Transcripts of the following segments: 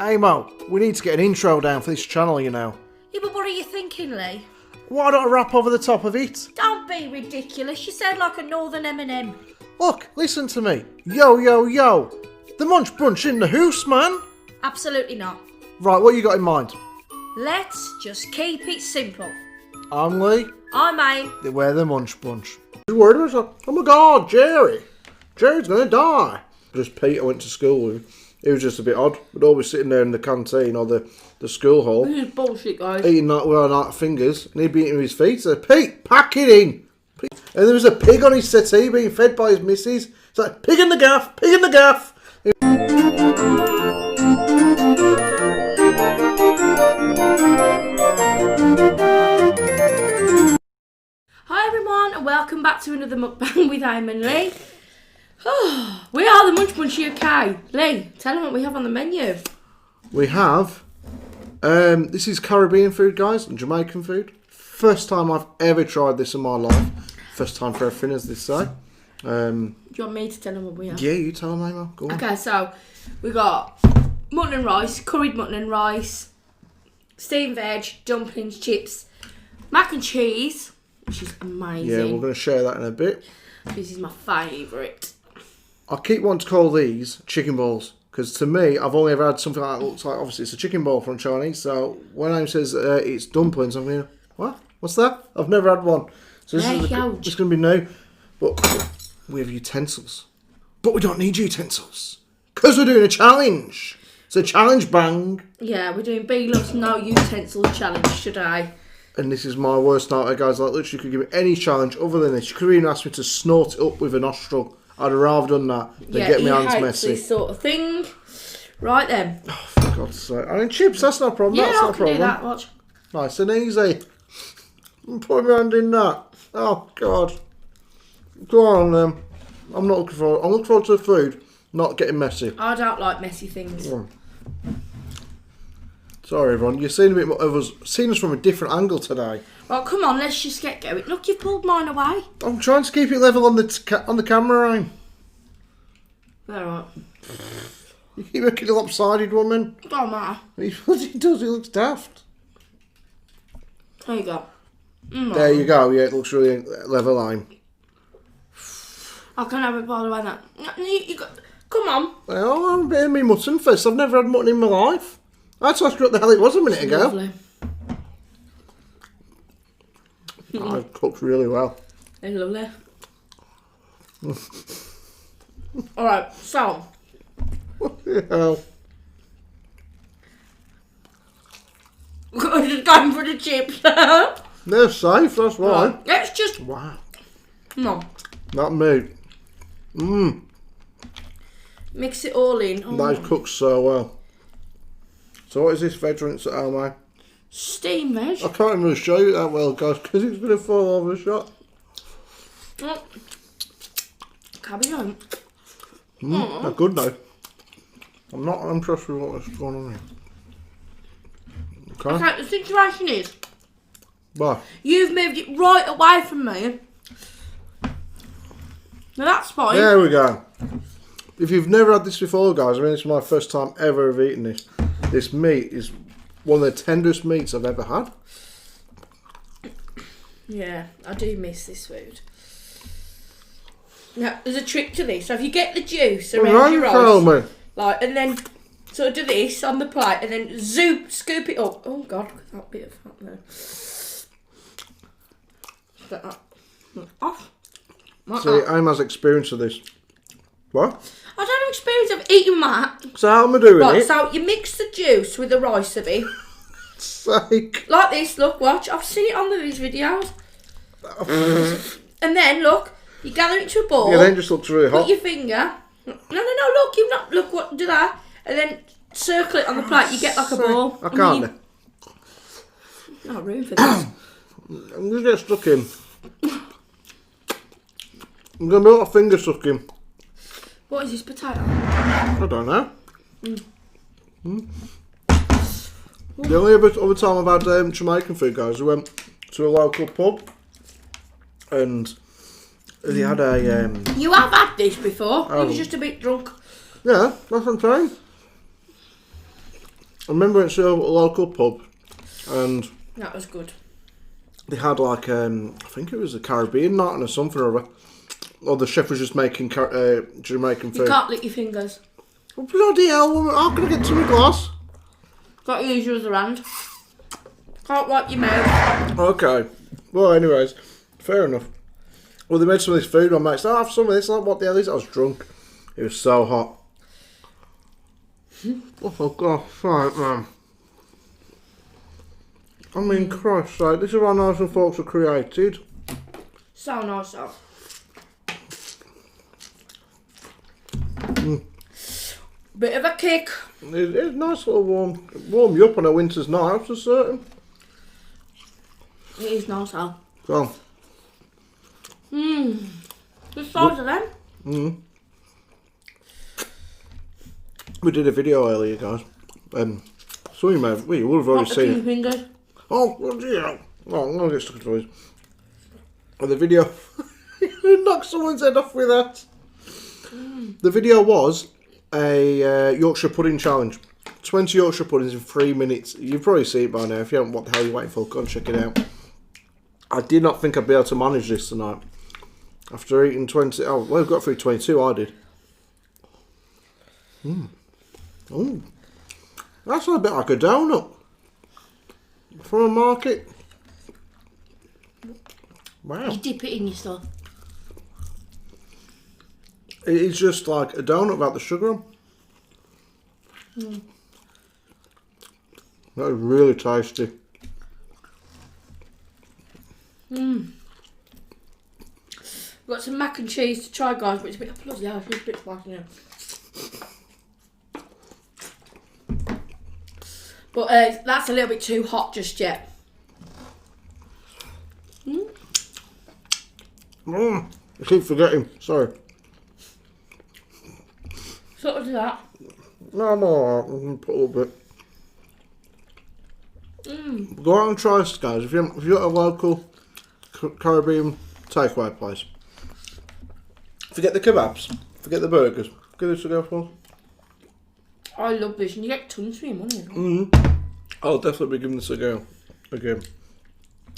Hey Mo, we need to get an intro down for this channel, you know. Yeah, but what are you thinking, Leigh? Why don't I rap over the top of it? Don't be ridiculous. You sound like a northern M&M. Look, listen to me. Yo, yo, yo. The Munch Bunch in the hoose, man. Absolutely not. Right, what you got in mind? Let's just keep it simple. I'm Leigh. I'm Aim. We're the Munch Bunch. He's worried about myself. Oh my god, Jerry. Jerry's gonna die. Just Peter went to school with. He was just a bit odd. We'd always sitting there in the canteen or the school hall. This is bullshit, guys. Eating that with our fingers. And he'd be eating with his feet. So, Pete, pack it in. And there was a pig on his settee being fed by his missus. It's like, pig in the gaff, pig in the gaff. Hi everyone, and welcome back to another mukbang with Aim and Leigh. Oh, we are the Munch Bunch UK. Leigh, tell them what we have on the menu. We have, this is Caribbean food, guys, and Jamaican food. First time I've ever tried this in my life. First time for everything, as they say. Do you want me to tell them what we have? Yeah, you tell them, Amo. Go on. Okay, so we got mutton and rice, curried mutton and rice, steamed veg, dumplings, chips, mac and cheese, which is amazing. Yeah, we're going to share that in a bit. This is my favourite. I keep wanting to call these chicken balls. Because to me, I've only ever had something like that. Looks like, obviously, it's a chicken ball from Chinese. So when Aim says it's dumplings, I'm going, what? What's that? I've never had one. So this is just going to be new. But we have utensils. But we don't need utensils. Because we're doing a challenge. It's a challenge bang. Yeah, we're doing BLOVES no utensils challenge today. And this is my worst nightmare, guys. Like, literally, you could give me any challenge other than this. You could even ask me to snort it up with a nostril. I'd have rather done that than get my hands messy. This sort of thing. Right then. Oh, for God's sake. I mean, chips, that's no problem. Yeah, that's I no can problem. do that. Watch. Nice and easy. I'm putting my hand in that. Oh, God. Go on, then. I'm looking forward to the food, not getting messy. I don't like messy things. Sorry, everyone. You've seen a bit more of us, seen us from a different angle today. Well, come on, let's just get going. Look, you've pulled mine away. I'm trying to keep it level on the camera, Aim. Alright. You keep making it lopsided, woman. Don't matter. What he does, he looks daft. There you go. There you go. Yeah, it looks really level, Aim. I can have it by the way now. You got, come on. Well, I'm being me mutton first. I've never had mutton in my life. I just asked you what the hell it was a minute ago. Lovely. Oh, it cooked really well. It's lovely. Alright, so. What the hell? I'm just going for the chips. They're safe, that's why. Right, let's just. Wow. No. That meat. Mmm. Mix it all in. Oh. That is cooked so well. So what is this vegetable at home, mate? Steam veg. I can't even show you that well, guys, because it's going to fall over the shot. Oh. Carry on. They're good though. I'm not impressed with what's going on here. Okay. Okay, the situation is, Bye. you've moved it right away from me. Now that's fine. There we go. If you've never had this before, guys, I mean, it's my first time ever of eating this. This meat is one of the tenderest meats I've ever had. Yeah, I do miss this food. Now, there's a trick to this. So if you get the juice around your rice, like, and then sort of do this on the plate, and then scoop it up. Oh God, look at that bit of fat there. Get that off. Like See, Aim has experience of this. What? I don't have experience of eating that. So how am I doing Right, it? so you mix the juice with the rice a bit. Sake. Like this, look, watch. I've seen it on these videos. And then, look, you gather it into a ball. Yeah, then just looks really hot. Put your finger. No, look, you've not, look, what, do that. And then circle it on the plate, you get like a ball. I can't. No room for this. I'm going to get stuck in. I'm going to be a lot of finger sucking. What is this, potato? I don't know. The only other time I've had Jamaican food, guys, we went to a local pub and they had a... You have had this before. Oh. You was just a bit drunk. Yeah, that's what I'm saying. remember it's a local pub, and that was good. they had like I think it was a Caribbean night or something or other. Or the chef was just making Jamaican food. You can't lick your fingers. Oh, bloody hell, woman. How can I get to my glass? Got to use yours around. Can't wipe your mouth. Okay. Well, anyways, fair enough. Well, they made some of this food. My mate said, I'll have some of this. Like, what the hell is it? I was drunk. It was so hot. Oh, God. Right, man. I mean, Christ, like, this is how nice and folks are created. So nice, so. Bit of a kick. It's nice little warm you up on a winter's night, for certain. It is nice, so. So. The size of them. We did a video earlier, guys. So you would have already seen it. Fingers. Oh, well, yeah. Oh, I'm going to get stuck into these. The video... You knocked someone's head off with that. The video was a Yorkshire pudding challenge. 20 Yorkshire puddings in 3 minutes. You've probably seen it by now. If you haven't, what the hell are you waiting for? Go and check it out. I did not think I'd be able to manage this tonight. After eating 20... Oh, well, I've got through 22, I did. Oh, that's a bit like a donut. From a market. Wow. You dip it in your stuff. It's just like a donut without the sugar on. That is really tasty. Got some mac and cheese to try, guys, but it's a bit bloody hell, it's a bit spicy now. But that's a little bit too hot just yet. I keep forgetting. Sorry. Sort of that. No, I'm alright. I'm going to put a little bit. Go out and try this, guys. If you've got a local Caribbean takeaway place, forget the kebabs, forget the burgers. Give this a go for. I love this, and you get tons for your money. I'll definitely be giving this a go again.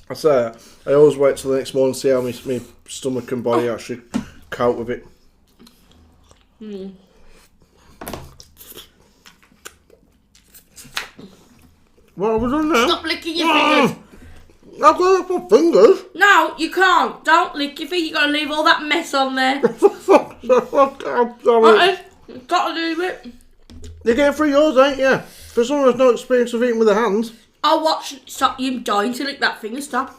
I say I always wait till the next morning to see how my stomach and body actually cope with it. What have we done now? Stop licking your fingers. I've got it for fingers. No, you can't. Don't lick your feet. You've got to leave all that mess on there. I'm sorry. Got to do it. You're getting through yours, ain't you? For someone who's no experience of eating with their hands. I'll watch. Stop you dying to lick that finger. Stop.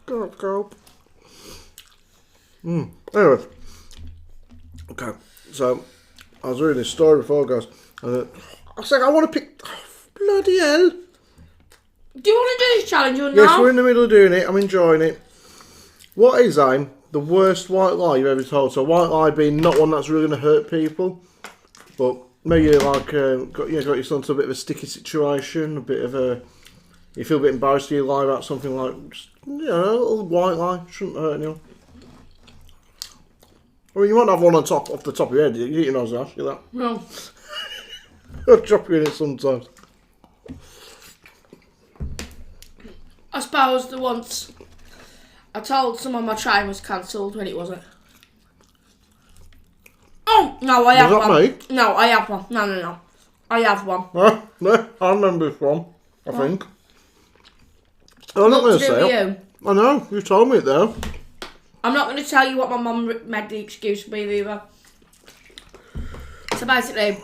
God, cope. Anyway. Okay, so I was reading this story before, guys. I was like, I want to pick. Oh, bloody hell. Do you want to do this challenge or not? Yes, we're in the middle of doing it. I'm enjoying it. What is, Aim, the worst white lie you've ever told? So, white lie being not one that's really going to hurt people, but maybe like got yourself into a bit of a sticky situation, a bit of a. You feel a bit embarrassed you lie about something like, a little white lie. Shouldn't hurt anyone. I mean, you might have one off the top of your head. You get your nose out, you that? No. I'll drop you in it sometimes. I suppose the once I told someone my train was cancelled when it wasn't. Oh, no, I have Was that one. me? No, I have one. No. I have one. No, I remember this one, I think. I'm not going to say it. I know, you told me it though. I'm not going to tell you what my mum made the excuse to be either. So basically,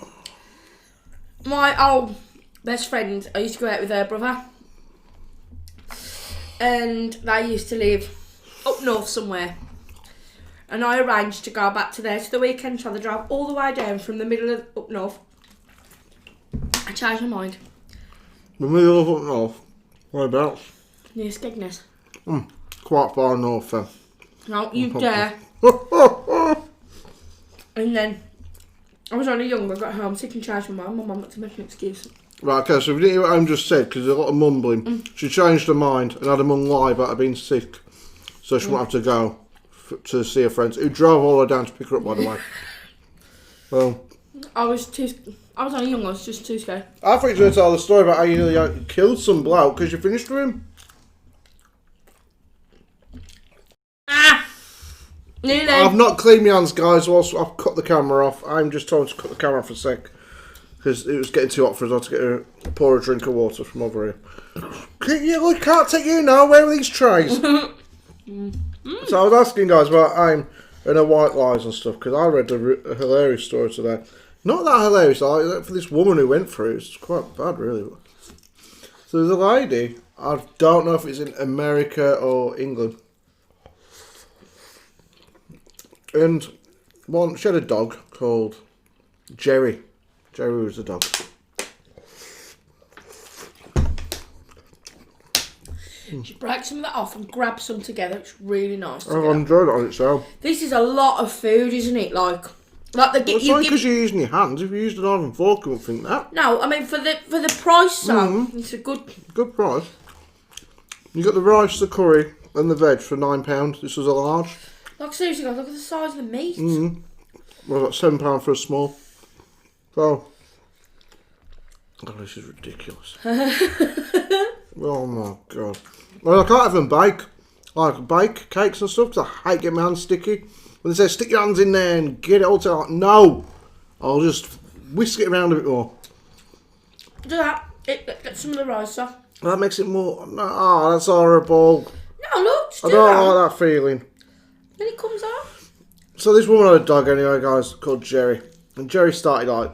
my old best friend, I used to go out with her brother. And they used to live up north somewhere. And I arranged to go back to there to the weekend, so they drove all the way down from the middle of up north. I changed my mind. The middle of up north? Whereabouts? Near Skegness. Quite far north then. No, you dare. And then, I was only young, I got home sick and changed my mind. My mum had to make an excuse. Right, okay, so if you didn't hear what Em just said, because there's a lot of mumbling, she changed her mind and had a mum lie about her being sick. So she won't have to go to see her friends, who drove all the way down to pick her up, by the way. Well, I was too I was only young, I was just too scared. I thought you were going to tell the story about how you nearly killed some bloke because you finished with him. Ah! Nearly. I've not cleaned my hands, guys, whilst I've cut the camera off. I'm just told to cut the camera off for a sec. Because it was getting too hot for us all to pour a drink of water from over here. I can't take you now. Where are these trays? So I was asking guys about I'm and her white lies and stuff because I read a hilarious story today. Not that hilarious, like for this woman who went through it. It's quite bad, really. So there's a lady. I don't know if it's in America or England. And she had a dog called Jerry. Jerry was a dog. She breaks some of that off and grabs some together. It's really nice. I've enjoyed it on its own. This is a lot of food, isn't it? Like the It's only because you're using your hands. If you used a knife and fork, you wouldn't think that. No, I mean for the price, it's a good price. You got the rice, the curry, and the veg for £9. This was a large. Like seriously, guys, look at the size of the meat. Well, that's £7 for a small. So, oh, this is ridiculous. Oh my god. Well, I can't even bake cakes and stuff because I hate getting my hands sticky. When they say stick your hands in there and get it all to, like, no, I'll just whisk it around a bit more. Do that. Get some of the rice off. That makes it more. No, that's horrible. No, look. I don't like that feeling. Then it comes off. So this woman had a dog anyway, guys, called Jerry, and Jerry started like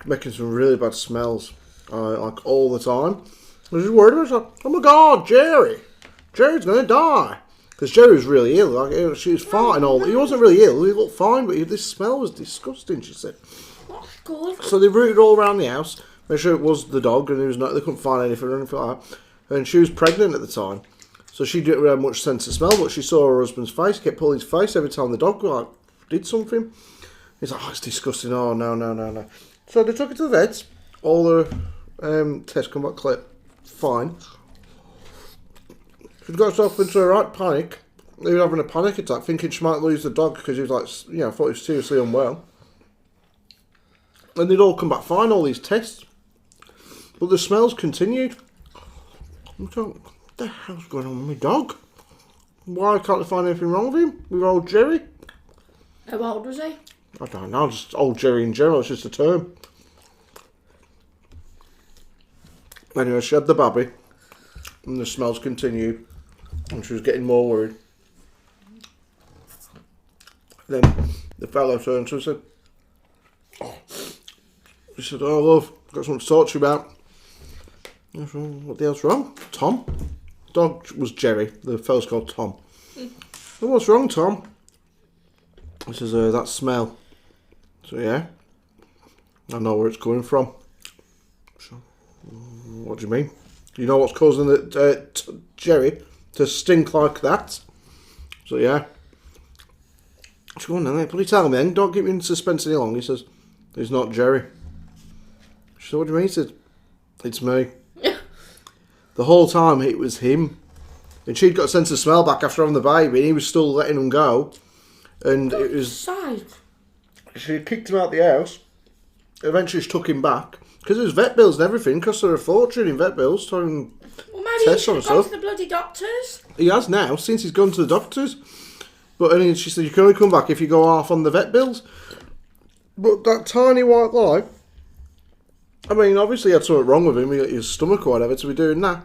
making some really bad smells, like all the time. I was just worried about it. Like, oh my god, Jerry's gonna die. Because Jerry was really ill. Like she was farting all. He wasn't really ill. He looked fine, but this smell was disgusting. She said. Oh god. So they rooted all around the house, made sure it was the dog, and they couldn't find anything or anything like that. And she was pregnant at the time, so she didn't really have much sense of smell. But she saw her husband's face. Kept pulling his face every time the dog like did something. He's like, oh, it's disgusting. Oh no. So they took it to the vets. All the tests come back clear. Fine. She got herself into a right panic. He was having a panic attack, thinking she might lose the dog because he was like, thought he was seriously unwell. And they'd all come back fine, all these tests. But the smells continued. I'm thinking, what the hell's going on with my dog? Why can't they find anything wrong with him? With old Jerry? How old was he? I don't know, just old Jerry in general, it's just a term. Anyway, she had the baby, and the smells continued, and she was getting more worried. Then the fellow turned to her and said, oh love, I've got something to talk to you about. I said, what the hell's wrong? Tom? Dog was Jerry, the fellow's called Tom. Well, what's wrong, Tom? He says, that smell. So yeah, I know where it's coming from. So, what do you mean? You know what's causing Jerry to stink like that? So yeah. She go on then, bloody tell me then, don't keep me in suspense any longer. He says, it's not Jerry. She said, what do you mean? He said, it's me. The whole time it was him. And she'd got a sense of smell back after having the baby, and he was still letting him go. And it was... She kicked him out the house. Eventually she took him back. Because it was vet bills and everything. Cost her a fortune in vet bills. Well, maybe he should have gone to the bloody doctors. He has now, since he's gone to the doctors. But anyway, she said, you can only come back if you go half on the vet bills. But that tiny white lie... I mean, obviously he had something wrong with him. He got his stomach or whatever to be doing that.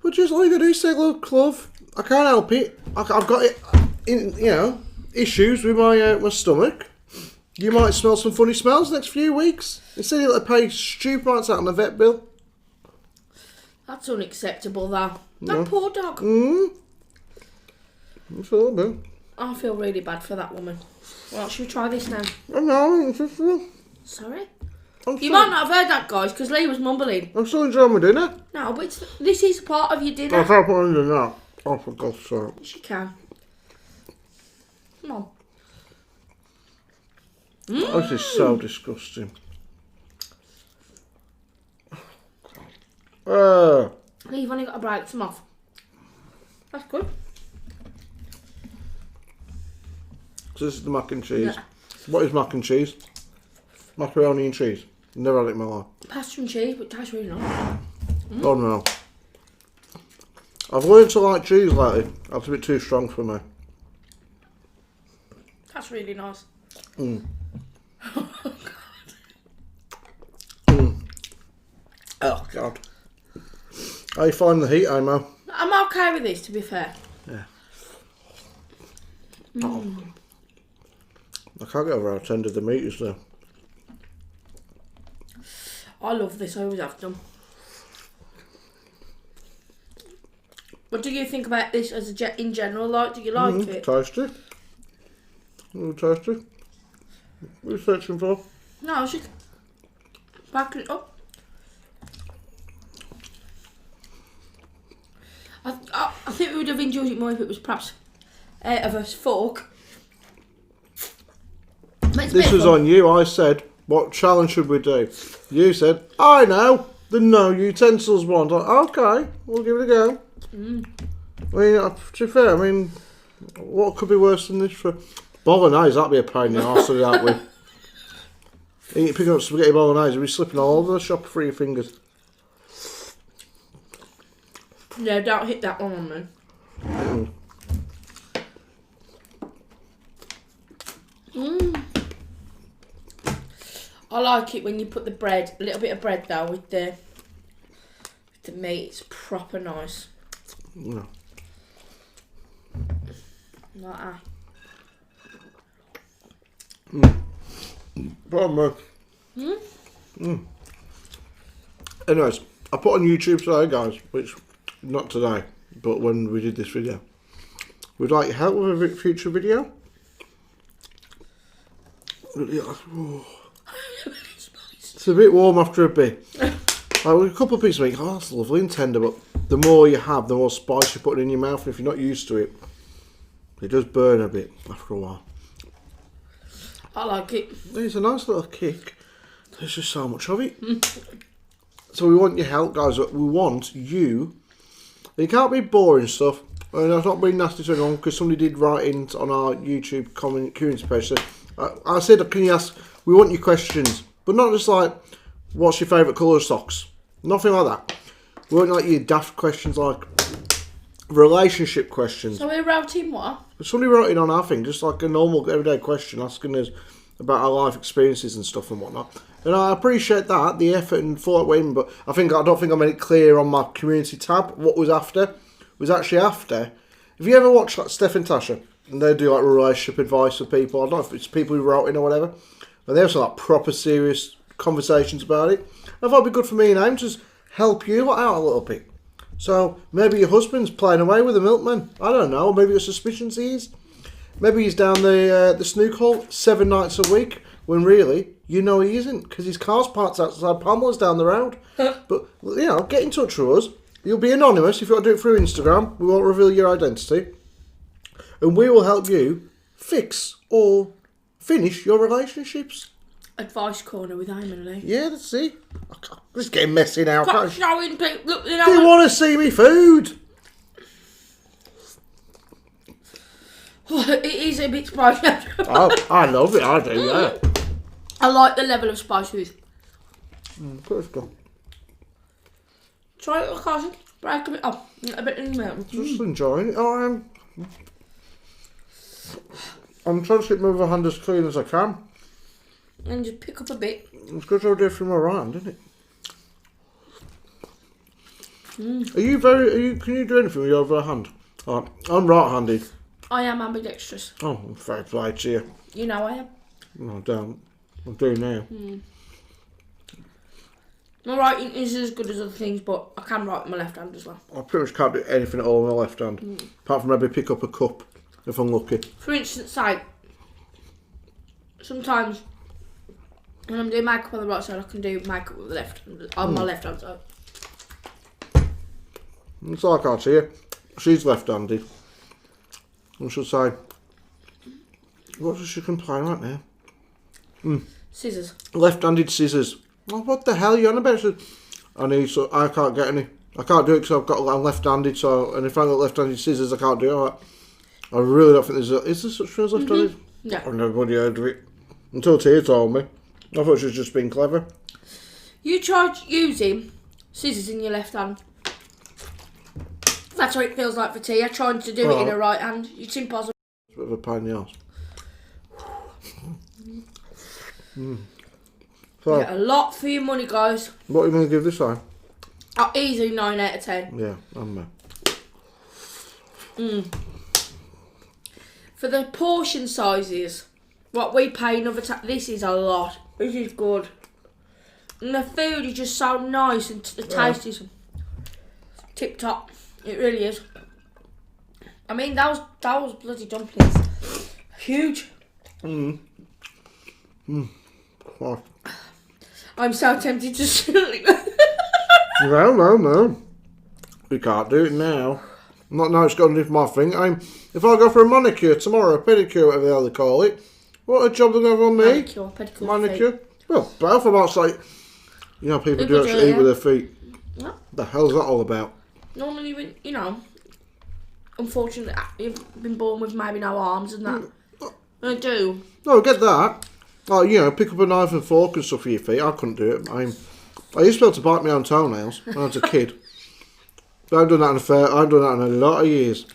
But just all you got to do is say, look, love, I can't help it. I've got it, issues with my stomach. You might smell some funny smells the next few weeks. Instead you'll have to pay stupid amounts out on the vet bill. That's unacceptable, though. That poor dog. It's a little bit. I feel really bad for that woman. Well, should we try this now? No, it's just... Sorry? You might not have heard that, guys, because Leigh was mumbling. I'm still enjoying my dinner. No, but this is part of your dinner. I can't put it in dinner. Oh, for God's sake. Yes, you can. Come on. This is so disgusting. Leigh, you've only got to break some off. That's good. So this is the mac and cheese. Yeah. What is mac and cheese? Macaroni and cheese. Never had it in my life. Pasta and cheese, but it tastes really nice. Oh no. I've learned to like cheese lately. That's a bit too strong for me. That's really nice. Mm. Oh God. Mm. Oh God. How you find the heat, Amo? I'm okay with this, to be fair. Yeah. Oh. I can't get over how tender the meat is though. I love this, I always have done. What do you think about this as in general? Like, do you like it? Tasty. Tasty. What are you searching for? No, I was just backing it up. I think we would have enjoyed it more if it was perhaps out of a fork. This was on you. I said, what challenge should we do? You said, I know, the no utensils one. Like, okay, we'll give it a go. I mean, to be fair, I mean, what could be worse than this for bolognese? That'd be a pain in the arse, that would. Picking up spaghetti bolognese, you'd be slipping all over the shop through your fingers. Yeah, don't hit that one on me. I like it when you put the bread, a little bit of bread though, with the meat. It's proper nice. No. Like that. Anyways, I put on YouTube today, guys, which, not today, but when we did this video. Would like help with a future video? It's a bit warm after a bit. Like with a couple of pieces of meat, oh, that's lovely and tender, but the more you have, the more spice you put in your mouth, and if you're not used to it, it does burn a bit after a while. I like it. It's a nice little kick. There's just so much of it. So we want your help, guys. We want you. You can't be boring stuff. I mean, I've not been nasty to anyone because somebody did write in on our YouTube community page. So I said, can you ask? We want your questions, but not just like, what's your favourite colour of socks? Nothing like that. We want like your daft questions, like relationship questions. So we're routing what? Somebody wrote in on our thing, just like a normal everyday question, asking us about our life experiences and stuff and whatnot. And I appreciate that, the effort and thought went in, but I don't think I made it clear on my community tab what was after. Was actually after. If you ever watch like Steph and Tasha, and they do like relationship advice for people, I don't know if it's people who wrote in or whatever, but they have some like proper serious conversations about it. I thought it'd be good for me and Aim to just help you out a little bit. So maybe your husband's playing away with a milkman. I don't know. Maybe your suspicions he is. Maybe he's down the snook hole 7 nights a week when really you know he isn't because his car's parked outside Pamela's down the road. But you know, get in touch with us. You'll be anonymous if you want to do it through Instagram. We won't reveal your identity, and we will help you fix or finish your relationships. Advice corner with Aim and Leigh. Yeah, that's it. This is getting messy now. Stop showing people. Look, you know. Do you want to see me food? It is a bit spicy. Oh, I love it. I do. Yeah. I like the level of spice with. Let's go. Try it, cousin. Break a bit up. A bit in the middle. Just enjoying it. Oh, I'm trying to keep my other hand as clean as I can. And just pick up a bit. It's good to do it from my right hand, isn't it? Are you can you do anything with your other hand? Oh, I'm right-handed. I am ambidextrous. Oh, I'm fair play to you. You know I am. No, I don't. I do now. My writing is as good as other things, but I can write with my left hand as well. I pretty much can't do anything at all with my left hand. Apart from maybe pick up a cup, if I'm lucky. For instance, like, sometimes when I'm doing makeup on the right side, I can do makeup with the left, on my left hand side. It's like I see her. She's left-handed. I should say, what does she complain right now? Scissors. Left-handed scissors. Oh, what the hell are you on about? I can't get any. I can't do it because I'm left-handed. So, and if I got left-handed scissors, I can't do it. I really don't think is there such thing as left-handed? Yeah. I've never heard of it until Tia told me. I thought she was just being clever. You try using scissors in your left hand. That's what it feels like for tea. I'm trying to do it in a right hand. It's impossible. It's a bit of a pain in the arse. So, You get a lot for your money, guys. what are you going to give this time? Oh, easily 9 out of 10. Yeah, I'm For the portion sizes, what we pay another time, this is a lot. This is good. And the food is just so nice and the taste is tip top. It really is. I mean, that was bloody dumplings. Huge. Oh. I'm so tempted to sleep. No. We can't do it now. Not now it's got underneath my thing. If I go for a manicure tomorrow, a pedicure, whatever the hell they call it, what a job they're going to have on me. Manicure, pedicure, Manicure. Well, both of us, like, you know, people do actually eat with their feet. What? The hell's that all about? Normally, when, you know, unfortunately, you've been born with maybe no arms and that. I do. No, get that. Like, you know, pick up a knife and fork and stuff for your feet. I couldn't do it. I used to be able to bite my own toenails when I was a kid. But I haven't done that in a lot of years.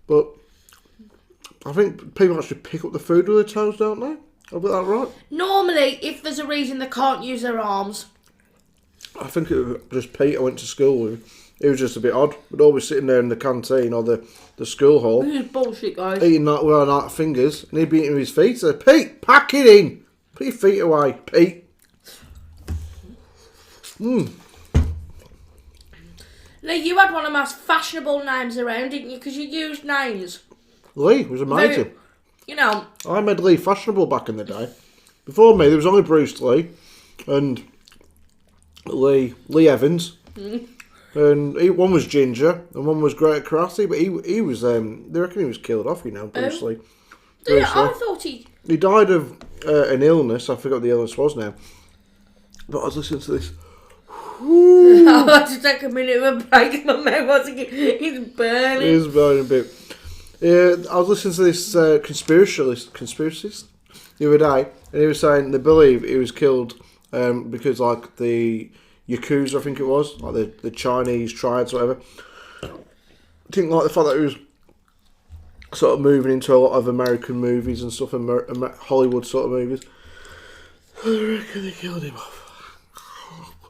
But I think people actually pick up the food with their toes, don't they? Have I got that right? Normally, if there's a reason they can't use their arms. I think it was just Pete I went to school with. He was just a bit odd. We'd always sitting there in the canteen or the school hall. This is bullshit, guys. Eating that with our fingers. And he'd be eating with his feet. So, Pete, pack it in. Put your feet away, Pete. Leigh, you had one of the most fashionable names around, didn't you? Because you used names. Leigh was amazing. You know. I made Leigh fashionable back in the day. Before me, there was only Bruce Lee and Leigh Evans. And one was Ginger and one was great at karate, but he was, they reckon he was killed off, you know, Bruce Lee. Yeah, I thought he died of an illness. I forgot what the illness was now. But I was listening to this. I had to take a minute of a break in my mouth. He's burning. He's burning a bit. Yeah, I was listening to this conspiracist the other day, and he was saying they believe he was killed because, like, the Yakuza, I think it was, like the Chinese tribes, whatever. I think, like, the fact that he was sort of moving into a lot of American movies and stuff, Hollywood sort of movies. I reckon they killed him off.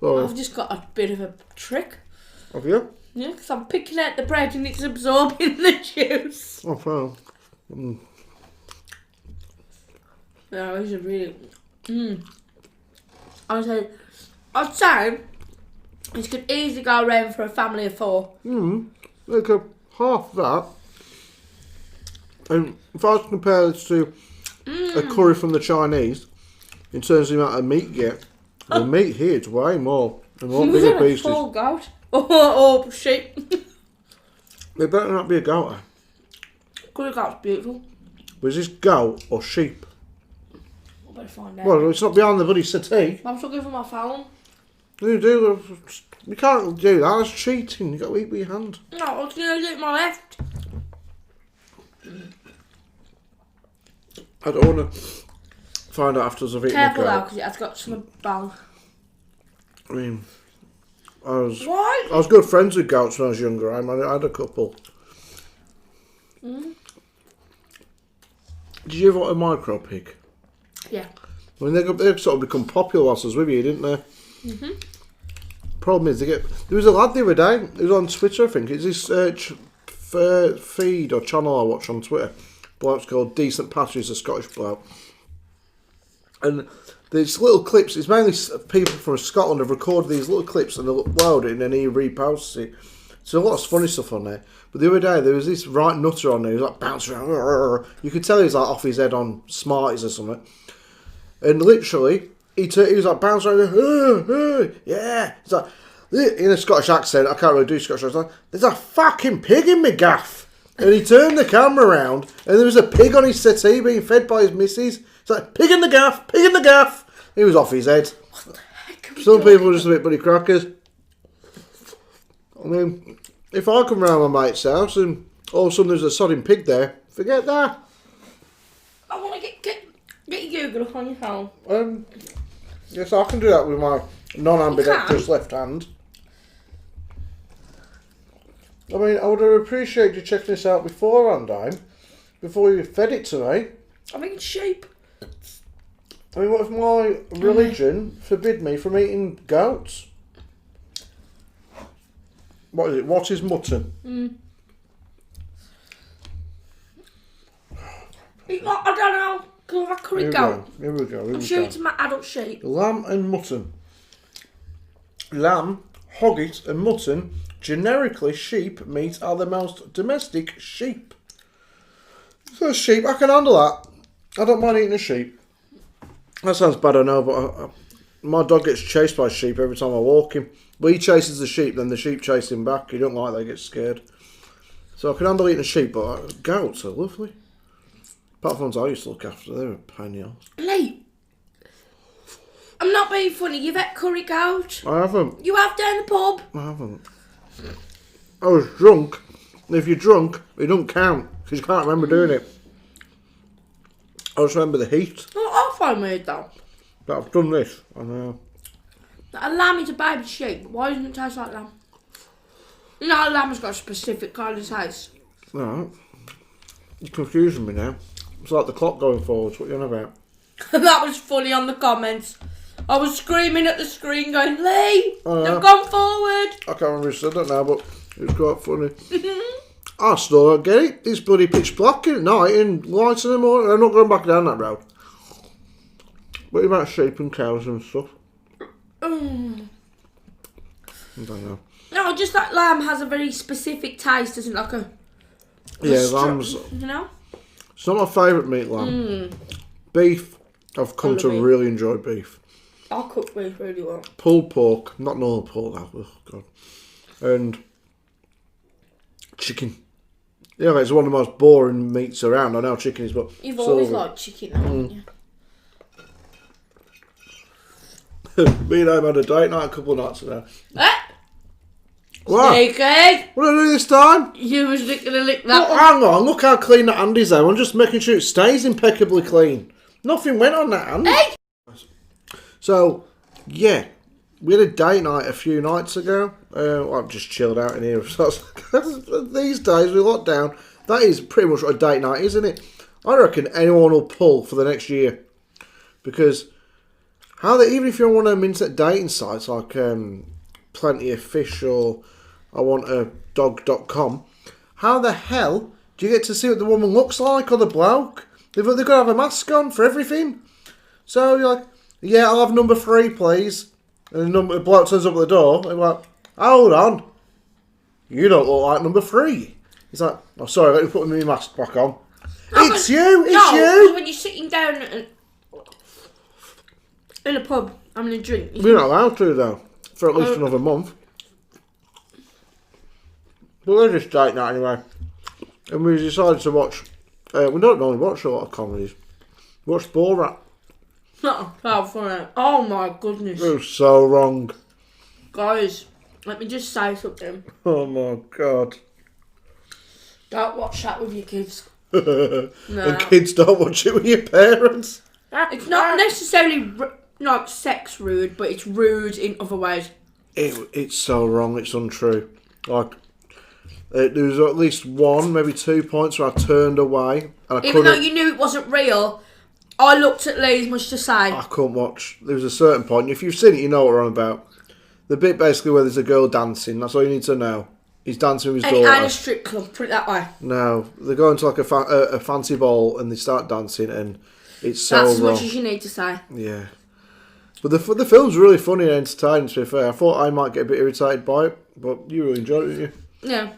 Oh. I've just got a bit of a trick. Have you? Yeah, because I'm picking out the bread and it's absorbing the juice. Oh, well. No, these are really... I'd say this could easily go around for a family of 4. Like half that. And if I was to compare this to a curry from the Chinese, in terms of the amount of meat you get, the meat here is way more and more bigger pieces. Full goat or sheep. They better not be a goat. Curry goat's beautiful. Was this goat or sheep? I better find out. Well, it's not behind the bloody settee. I'm still going for my phone. You can't do that. That's cheating. You got to eat with your hand. No, I was going to do it with my left. I don't want to find out after I've eaten Careful the though, goat. because it has got some bang. I mean, I was What? good friends with goats when I was younger. I had a couple. Did you ever want a micro pig? Yeah. I mean, they sort of become popular whilst I was with you, didn't they? Problem is, there was a lad the other day. He was on Twitter, I think. It's this feed or channel I watch on Twitter. Bloke's called Decent Patch. He's a Scottish bloke. And there's little clips. It's mainly people from Scotland have recorded these little clips and they upload it and then he reposts it. So a lot of funny stuff on there. But the other day there was this right nutter on there. He was like bouncing around. You could tell he was like off his head on Smarties or something. And literally, he was like bouncing around. Yeah. He's like, in a Scottish accent. I can't really do Scottish accent. There's a fucking pig in my gaff. And he turned the camera around and there was a pig on his settee being fed by his missus. It's like, pig in the gaff, pig in the gaff. He was off his head. What the heck are we Some doing? people are just a bit bloody crackers. I mean, if I come round my mate's house and all of a sudden there's a sodding pig there, forget that. I want to get your Google up on your phone. Yes, I can do that with my non-ambidextrous left hand. I mean, I would have appreciated you checking this out beforehand, before you fed it to me. I think it's sheep. I mean, what if my religion forbid me from eating goats? What is it? What is mutton? It's not, I don't know. Because I've curried goat. Here we go. I'm sure it's my adult sheep. Lamb and mutton. Lamb, hogget and mutton, generically sheep meat, are the most domestic sheep. So sheep, I can handle that. I don't mind eating a sheep. That sounds bad, I know, but my dog gets chased by sheep every time I walk him. But he chases the sheep, then the sheep chase him back. He don't like they get scared. So I can handle eating a sheep, but goats are lovely. Apart from ones I used to look after, they're a pain in the arse. Leigh, I'm not being funny. You've had curry goat. I haven't. You have down the pub. I haven't. I was drunk. If you're drunk, it don't count, because you can't remember doing it. I just remember the heat. Well, I'll find weird though. But I've done this. I know. A lamb is a baby sheep. Why doesn't it taste like lamb? You know, a lamb's got a specific kind of taste. No. You're confusing me now. It's like the clock going forwards. What are you on about? That was funny on the comments. I was screaming at the screen going, Leigh, Oh, they've gone forward. I can't remember who said that now, but it was quite funny. I still don't get it. It's bloody pitch black at night and lights in the morning. I'm not going back down that road. What about sheep and cows and stuff? I don't know. No, just that lamb has a very specific taste, isn't it? Like a lamb's. You know? It's not my favourite meat, lamb. Beef, I've come to really enjoy beef. I'll cook beef really well. Pulled pork, not normal pork, that. Oh, God. And chicken. Yeah, it's one of the most boring meats around. I know chicken is, but you've always liked chicken, haven't you? Me and I had a date night a couple of nights ago. What? Sneaky! What did I do this time? You was going to lick that one. Hang on, look how clean that hand is though. I'm just making sure it stays impeccably clean. Nothing went on that hand. Hey! So, yeah. We had a date night a few nights ago. I've just chilled out in here. These days, with lockdown, that is pretty much a date night, isn't it? I reckon anyone will pull for the next year. Because even if you're on one of them internet dating sites like Plenty of Fish or I Want a Dog.com, how the hell do you get to see what the woman looks like or the bloke? They've got to have a mask on for everything. So you're like, yeah, I'll have number 3, please. And the bloke turns up at the door. I'm like, hold on. You don't look like number 3. He's like, oh, sorry, let me put my mask back on. No, it's you! It's you! When you're sitting down in a pub having a drink. We're not allowed to, though. For at least another month. But we're just date night anyway. And we decided to watch... we don't normally watch a lot of comedies. We watched Borat. Oh, how funny. Oh my goodness. It was so wrong. Guys, let me just say something. Oh my God. Don't watch that with your kids. No. And kids don't watch it with your parents. It's not necessarily like sex rude, but it's rude in other ways. It's so wrong, it's untrue. Like, there was at least 1, maybe 2 points where I turned away. And even though you knew it wasn't real, I looked at Leigh as much to say. I couldn't watch. There was a certain point. If you've seen it, you know what I'm about. The bit basically where there's a girl dancing. That's all you need to know. He's dancing with his daughter. And a strip club, put it that way. No, they go into like a fancy ball and they start dancing, and it's so wrong. That's as much as you need to say. Yeah. But the film's really funny and entertaining, to be fair. I thought I might get a bit irritated by it, but you really enjoyed it, didn't you? Yeah.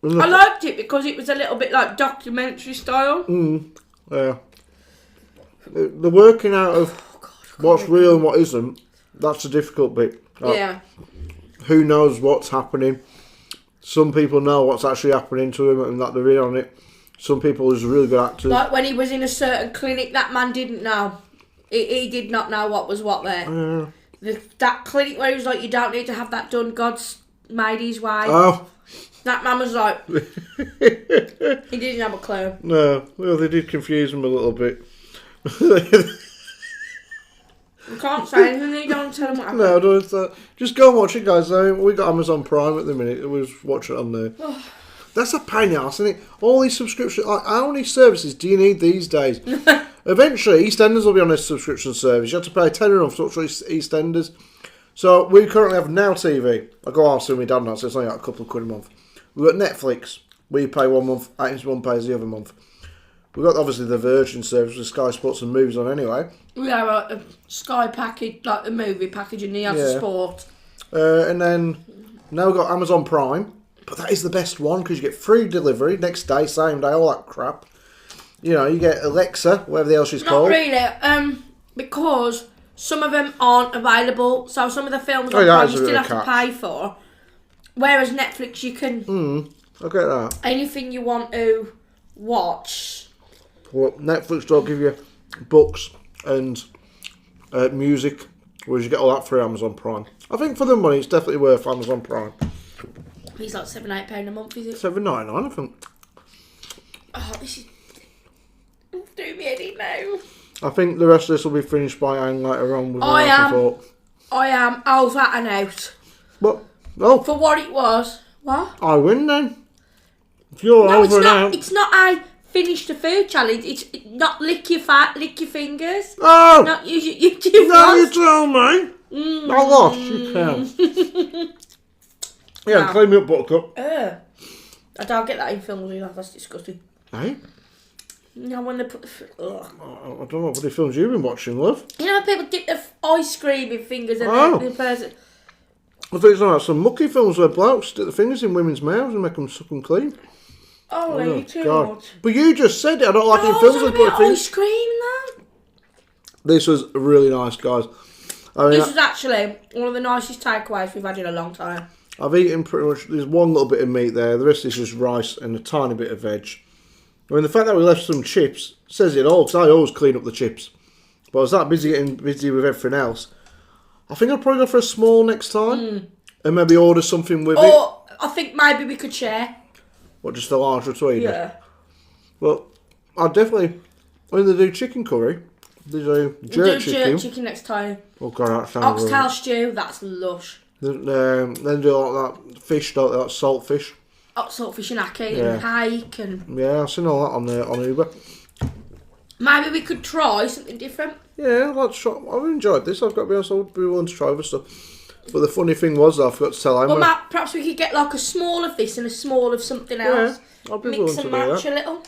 I liked it because it was a little bit like documentary style. Yeah. The working out of what's real and what isn't, that's a difficult bit. Like, yeah. Who knows what's happening? Some people know what's actually happening to him and that they're in on it. Some people are really good actors. Like when he was in a certain clinic, that man didn't know. He did not know what was what there. That clinic where he was like, you don't need to have that done, God's made his way. Oh. That man was like, he didn't have a clue. No, well, they did confuse him a little bit. You can't say anything, you don't tell them what happened. No, don't. Just go and watch it, guys. We got Amazon Prime at the minute. We just watch it on there. That's a pain in the arse, isn't it? All these subscriptions. Like, how many services do you need these days? Eventually, EastEnders will be on this subscription service. You have to pay £10 a month to watch EastEnders. So we currently have Now TV. I go after with my dad now, so it's only like a couple of quid a month. We've got Netflix. We pay 1 month. AIM1 pays the other month. We've got obviously the Virgin service with Sky Sports and movies on anyway. We have a Sky package, like the movie package, and he has the sport. And then now we've got Amazon Prime. But that is the best one because you get free delivery next day, same day, all that crap. You know, you get Alexa, whatever the hell she's called. Not really, because some of them aren't available. So some of the films on Prime you still have to pay for. Whereas Netflix, you can... I get that. Anything you want to watch... Well, Netflix don't give you books and music, whereas you get all that through Amazon Prime. I think for the money, it's definitely worth Amazon Prime. It's like £7-8 a month, is it? $7.99, I think. Oh, this is do me heady now. I think the rest of this will be finished by Ang later on. With I am. Over and out. But for what it was. What? I win then. If you're over and out. It's not I finished the food challenge. It's not lick your fingers. Oh! Not you no, you tell me. I lost, you can. Yeah, clean me up, Buttercup. I don't get that in films either. That's disgusting. Hey? No, when they put I don't know what films you've been watching, love. You know when people dip the ice cream in fingers and the person... I think it's like some mucky films where blokes stick the fingers in women's mouths and make them suck them clean. Oh, Leigh, too much. But you just said it. I don't like it in films where put ice cream now. This was really nice, guys. This was actually one of the nicest takeaways we've had in a long time. I've eaten pretty much, there's one little bit of meat there, the rest is just rice and a tiny bit of veg. I mean, the fact that we left some chips says it all, because I always clean up the chips. But I was that getting busy with everything else. I think I'll probably go for a small next time, and maybe order something with it. Or I think maybe we could share. What, just a large between us? Yeah. Well, I'll definitely, when they do chicken curry, they do jerk chicken next time. Oh god, that sounds Oxtail stew, that's lush. Then do like that fish, don't they, like saltfish. Saltfish and ackee and hake and... Yeah, I've seen all that on Uber. Maybe we could try something different. Yeah, I've enjoyed this. I've got to be honest, I would be willing to try other stuff. But the funny thing was, I forgot to tell Emma. Well, perhaps we could get like a small of this and a small of something else. Yeah, I'd be Mix and match a little.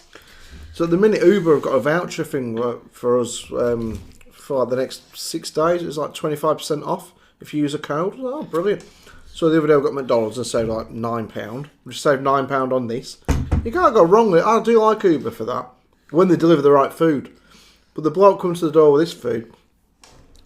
So at the minute, Uber have got a voucher thing for us for like the next 6 days. It's like 25% off if you use a code. Oh, brilliant. So the other day I got McDonald's and saved like £9. We just saved £9 on this. You can't go wrong with it. I do like Uber for that, when they deliver the right food. But the bloke comes to the door with this food,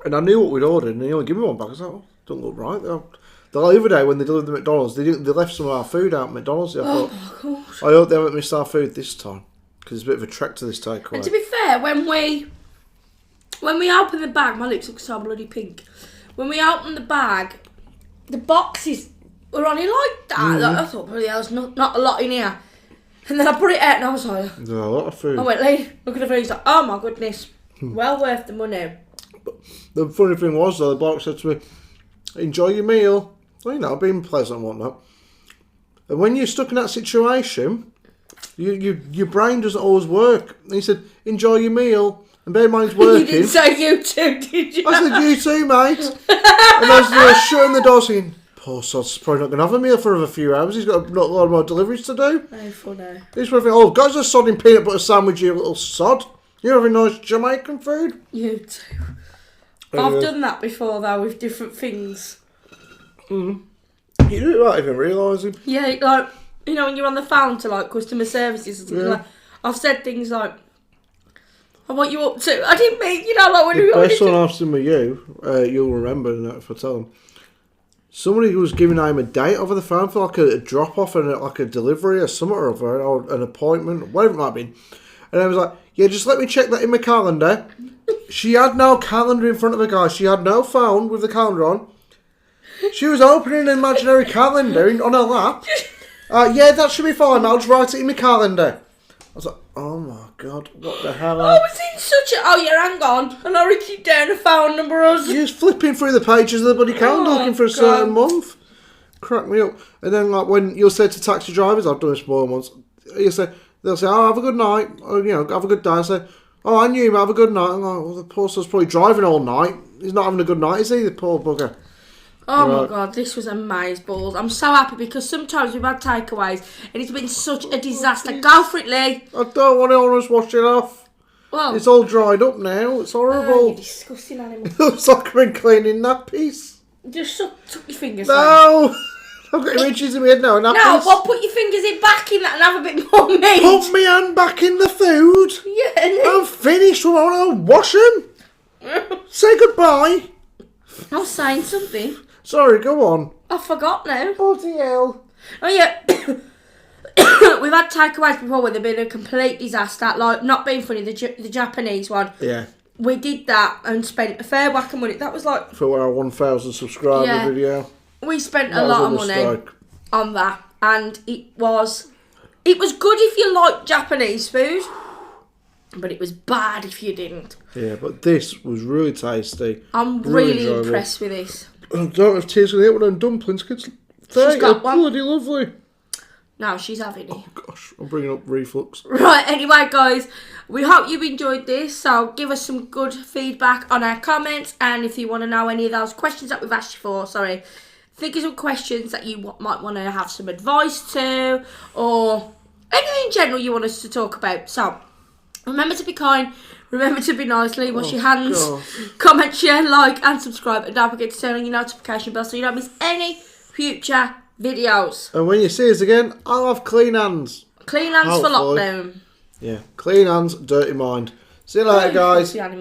and I knew what we'd ordered, and he only gave me one back. I was like, oh, don't look right. The other day when they delivered the McDonald's, they left some of our food out at McDonald's. I thought, I hope they haven't missed our food this time, because it's a bit of a trek to this takeaway. And to be fair, when we open the bag, my lips look so bloody pink. When we open the bag, the boxes were only like that. Like, I thought, bloody hell, there's not a lot in here. And then I put it out and I was like... There's a lot of food. I went, Leigh, look at the food. He's like, oh my goodness. Well worth the money. But the funny thing was, though, the bloke said to me, enjoy your meal. Well, you know, being pleasant and whatnot. And when you're stuck in that situation, your brain doesn't always work. And he said, enjoy your meal. And bear in mind, he's working. You didn't say you too, did you? I said, you too, mate. And I was shutting the door saying, poor sod's probably not going to have a meal for another few hours. He's got a lot more deliveries to do. Oh, funny. He's probably thinking, oh, guys, a sodding peanut butter sandwich, you little sod. You're having nice Jamaican food. You too. I've done that before, though, with different things. You do it without even realising. Yeah, like, you know, when you're on the phone to, like, customer services or something, like, I've said things like, what you up to? I didn't mean, you know, like when the best one I've seen with you, you'll remember if I tell them. Somebody was giving him a date over the phone for like a drop off and like a delivery or something or an appointment, whatever it might be. And I was like, yeah, just let me check that in my calendar. She had no calendar in front of her, guys. She had no phone with the calendar on. She was opening an imaginary calendar on her lap. Yeah, that should be fine. I'll just write it in my calendar. was like, oh my God, what the hell? I was in such a... Oh, yeah, hang on. And I wrote down a phone number. I was... You're just flipping through the pages of the bloody calendar looking for a certain month. Crack me up. And then, like, when you'll say to taxi drivers, I've done this more than once, they'll say, oh, have a good night, or, you know, have a good day. I say, oh, and you, have a good night. I'm like, well, the poor soul's probably driving all night. He's not having a good night, is he, the poor bugger? Oh my God, this was amazeballs. I'm so happy because sometimes we've had takeaways and it's been such a disaster. Go for it, Leigh. I don't want to almost wash it off. Well, it's all dried up now. It's horrible. you disgusting animal. It looks like I've been cleaning nappies. Just tuck your fingers No! I've got itches in my head now. Nappies. No, well, put your fingers in back in that and have a bit more meat. Put my hand back in the food. Yeah. I'm finished. I want to wash them. Say goodbye. I was saying something. Sorry, go on. I forgot now. Bloody hell. Oh yeah. We've had takeaways before where they've been a complete disaster. Like, not being funny, the Japanese one. Yeah. We did that and spent a fair whack of money. That was like... For our 1,000 subscriber video. We spent a lot of money on that. And it was good if you like Japanese food. But it was bad if you didn't. Yeah, but this was really tasty. I'm really impressed with this. I don't know if Tia's going to get one of them dumplings. She's got one. Bloody lovely. No, she's having it. Oh gosh, I'm bringing up reflux. Right, anyway guys, we hope you enjoyed this. So give us some good feedback on our comments. And if you want to know any of those questions that we've asked you for, think of some questions that you might want to have some advice to. Or anything in general you want us to talk about. So, remember to be kind. Remember to be nice, Leigh, wash your hands, comment, share, like and subscribe, and don't forget to turn on your notification bell so you don't miss any future videos. And when you see us again, I'll have clean hands. Clean hands for lockdown. Yeah, clean hands, dirty mind. See you later, guys.